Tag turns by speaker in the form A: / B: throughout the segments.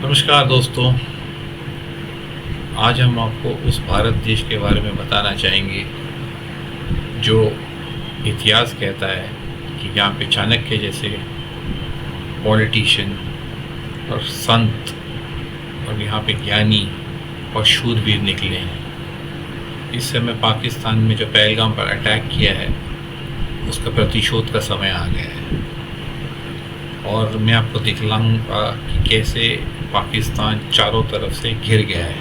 A: नमस्कार दोस्तों। आज हम आपको उस भारत देश के बारे में बताना चाहेंगे जो इतिहास कहता है कि यहाँ पे चाणक्य जैसे पॉलिटिशियन और संत और यहाँ पे ज्ञानी और शूरवीर निकले हैं। इस समय पाकिस्तान में जो पहलगाम पर अटैक किया है उसका प्रतिशोध का समय आ गया है और मैं आपको दिखलाऊंगा कि कैसे पाकिस्तान चारों तरफ से घिर गया है।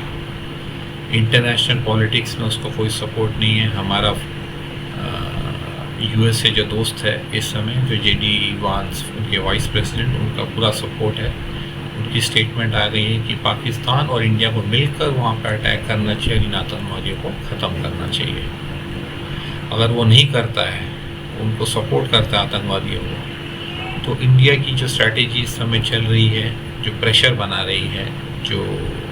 A: इंटरनेशनल पॉलिटिक्स में उसको कोई सपोर्ट नहीं है। हमारा यूएस से जो दोस्त है इस समय, जो जेडी वांस उनके वाइस प्रेसिडेंट, उनका पूरा सपोर्ट है। उनकी स्टेटमेंट आ गई है कि पाकिस्तान और इंडिया को मिलकर वहाँ पर अटैक करना चाहिए, इन आतंकवादियों को ख़त्म करना चाहिए। अगर वो नहीं करता है, उनको सपोर्ट करता है आतंकवादियों को, तो इंडिया की जो स्ट्रैटेजी इस समय चल रही है, जो प्रेशर बना रही है, जो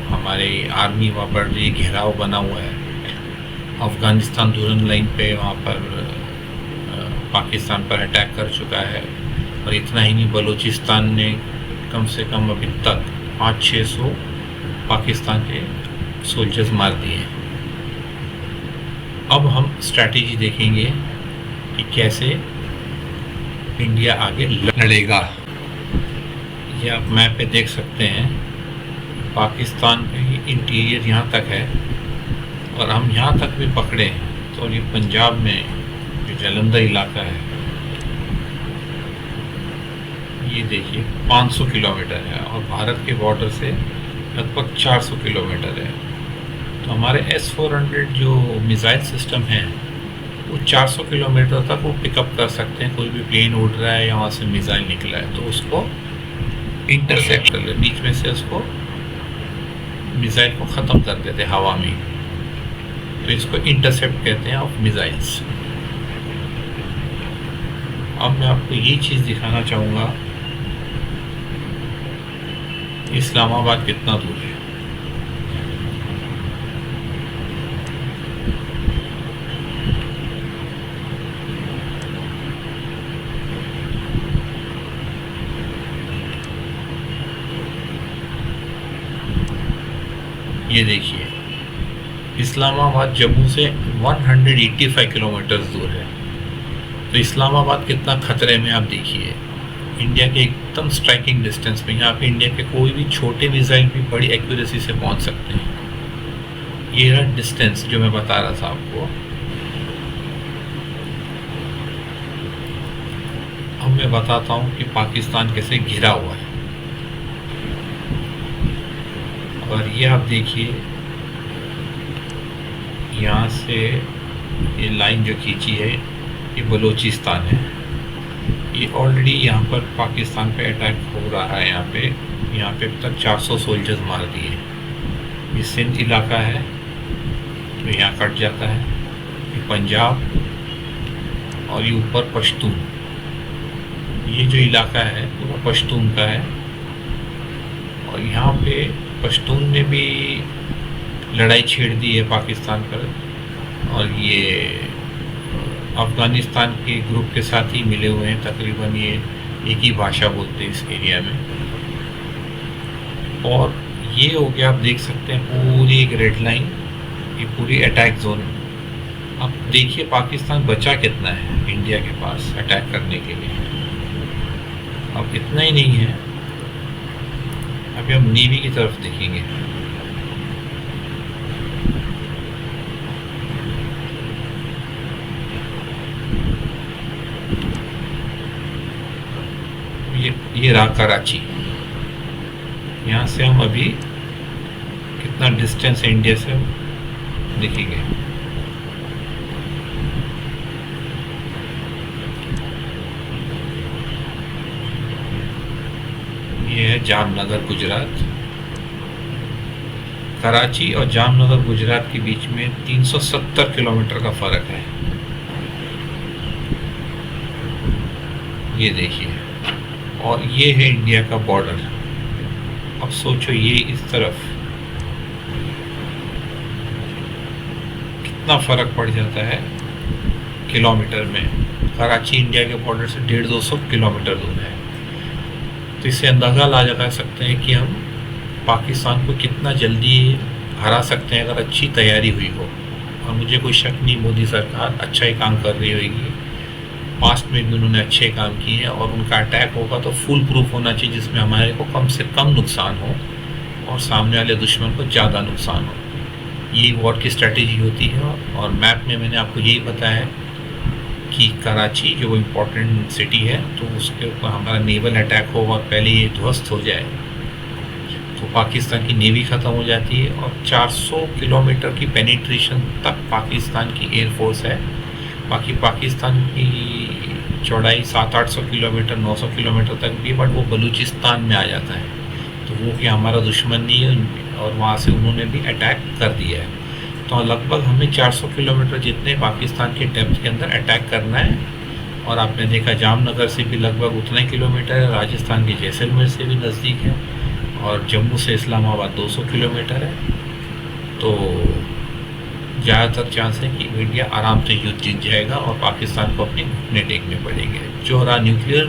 A: हमारे आर्मी वहाँ पर घेराव बना हुआ है, अफ़गानिस्तान दूरन लाइन पे वहाँ पर पाकिस्तान पर अटैक कर चुका है। और इतना ही नहीं, बलूचिस्तान ने कम से कम अभी तक 500-600 पाकिस्तान के सोल्जर्स मार दिए हैं। अब हम स्ट्रैटेजी देखेंगे कि कैसे इंडिया आगे लड़ेगा। ये आप मैप पे देख सकते हैं, पाकिस्तान का इंटीरियर यहाँ तक है और हम यहाँ तक भी पकड़े तो ये पंजाब में जो जालंधर इलाका है, ये देखिए 500 किलोमीटर है और भारत के बॉर्डर से लगभग 400 किलोमीटर है। तो हमारे S-400 जो मिसाइल सिस्टम है वो 400 किलोमीटर तक वो पिकअप कर सकते हैं। कोई भी प्लेन उड़ रहा है, यहाँ से मिसाइल निकला है तो उसको इंटरसेप्ट कर ले, बीच में से उसको मिसाइल को ख़त्म कर देते हवा में। तो इसको इंटरसेप्ट कहते हैं ऑफ मिसाइल्स। अब मैं आपको ये चीज़ दिखाना चाहूँगा, इस्लामाबाद कितना दूर है। ये देखिए, इस्लामाबाद जम्मू से 185 किलोमीटर दूर है। तो इस्लामाबाद कितना खतरे में, आप देखिए। इंडिया के एकदम स्ट्राइकिंग डिस्टेंस में, यहाँ पे इंडिया के कोई भी छोटे मिसाइल भी बड़ी एक्यूरेसी से पहुँच सकते हैं। ये है डिस्टेंस जो मैं बता रहा था आपको। अब मैं बताता हूँ कि पाकिस्तान कैसे घिरा हुआ है। और ये आप देखिए, यहाँ से ये लाइन जो खींची है ये बलूचिस्तान है। ये ऑलरेडी यहाँ पर पाकिस्तान पे अटैक हो रहा है। यहाँ पे अब तक 400 सोल्जर्स मार दिए। ये सिंध इलाका है तो यहाँ कट जाता है, ये पंजाब और ये ऊपर पश्तून। ये जो इलाका है पूरा पश्तून का है और यहाँ पे पश्तून ने भी लड़ाई छेड़ दी है पाकिस्तान पर। और ये अफ़गानिस्तान के ग्रुप के साथ ही मिले हुए हैं, तकरीबन ये एक ही भाषा बोलते हैं इस एरिया में। और ये हो गया, आप देख सकते हैं पूरी एक रेड लाइन, ये पूरी अटैक जोन। अब देखिए पाकिस्तान बचा कितना है इंडिया के पास अटैक करने के लिए। अब इतना ही नहीं है, अभी हम नेवी की तरफ देखेंगे। ये रहा कराची। यहाँ से हम अभी कितना डिस्टेंस है इंडिया से देखेंगे। ये है जामनगर गुजरात। कराची और जामनगर गुजरात के बीच में 370 किलोमीटर का फ़र्क है। ये देखिए, और ये है इंडिया का बॉर्डर। अब सोचो ये इस तरफ कितना फ़र्क पड़ जाता है किलोमीटर में। कराची इंडिया के बॉर्डर से 150-200 किलोमीटर दूर है। तो इससे अंदाज़ा लगा सकते हैं कि हम पाकिस्तान को कितना जल्दी हरा सकते हैं अगर अच्छी तैयारी हुई हो। और मुझे कोई शक नहीं, मोदी सरकार अच्छा ही काम कर रही होगी। पास्ट में भी उन्होंने अच्छे काम किए हैं, और उनका अटैक होगा तो फुल प्रूफ होना चाहिए, जिसमें हमारे को कम से कम नुकसान हो और सामने वाले दुश्मन को ज़्यादा नुकसान हो। यही वॉर की स्ट्रेटेजी होती है। और मैप में मैंने आपको यही बताया है कि कराची जो इम्पोर्टेंट सिटी है, तो उसके ऊपर हमारा नेवल अटैक होगा और पहले ये ध्वस्त हो जाए तो पाकिस्तान की नेवी ख़त्म हो जाती है, और 400 किलोमीटर की पेनिट्रेशन तक पाकिस्तान की एयरफोर्स है। बाकी पाकिस्तान की चौड़ाई 700-800 किलोमीटर 900 किलोमीटर तक भी, बट वो बलूचिस्तान में आ जाता है, तो वो कि हमारा दुश्मन नहीं है, और वहाँ से उन्होंने भी अटैक कर दिया है। तो लगभग हमें 400 किलोमीटर जितने पाकिस्तान के डेप्थ के अंदर अटैक करना है। और आपने देखा जामनगर से भी लगभग उतना ही किलोमीटर है, राजस्थान के जैसलमेर से भी नज़दीक है, और जम्मू से इस्लामाबाद 200 किलोमीटर है। तो ज़्यादातर चांस है कि इंडिया आराम से युद्ध जीत जाएगा और पाकिस्तान को अपने घुटने टेकने पड़ेंगे। जो रहा न्यूक्लियर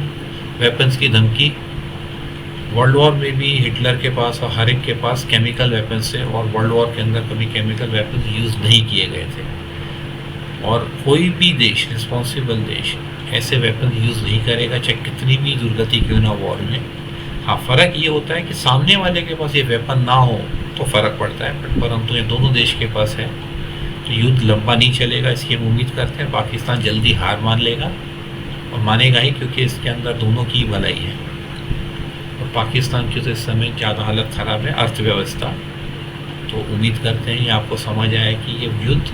A: वेपन्स की धमकी, वर्ल्ड वॉर में भी हिटलर के पास और हर एक के पास केमिकल वेपन्स थे, और वर्ल्ड वॉर के अंदर कभी केमिकल वेपन्स यूज़ नहीं किए गए थे। और कोई भी देश, रिस्पॉन्सिबल देश, ऐसे वेपन यूज़ नहीं करेगा, चाहे कितनी भी दुर्गति क्यों ना वॉर में। हाँ, फ़र्क ये होता है कि सामने वाले के पास ये वेपन ना हो तो फ़र्क पड़ता है, बट परंतु ये दोनों देश के पास है तो युद्ध लंबा नहीं चलेगा। इसकी हम उम्मीद करते हैं पाकिस्तान जल्दी हार मान लेगा, और मानेगा ही, क्योंकि इसके अंदर दोनों की भलाई है। और पाकिस्तान की तो इस समय ज़्यादा हालत ख़राब है, अर्थव्यवस्था। तो उम्मीद करते हैं ये आपको समझ आया कि ये युद्ध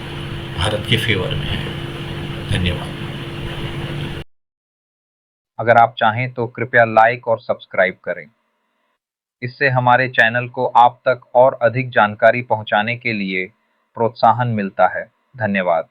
A: भारत के फेवर में है। धन्यवाद।
B: अगर आप चाहें तो कृपया लाइक और सब्सक्राइब करें। इससे हमारे चैनल को आप तक और अधिक जानकारी पहुंचाने के लिए प्रोत्साहन मिलता है। धन्यवाद।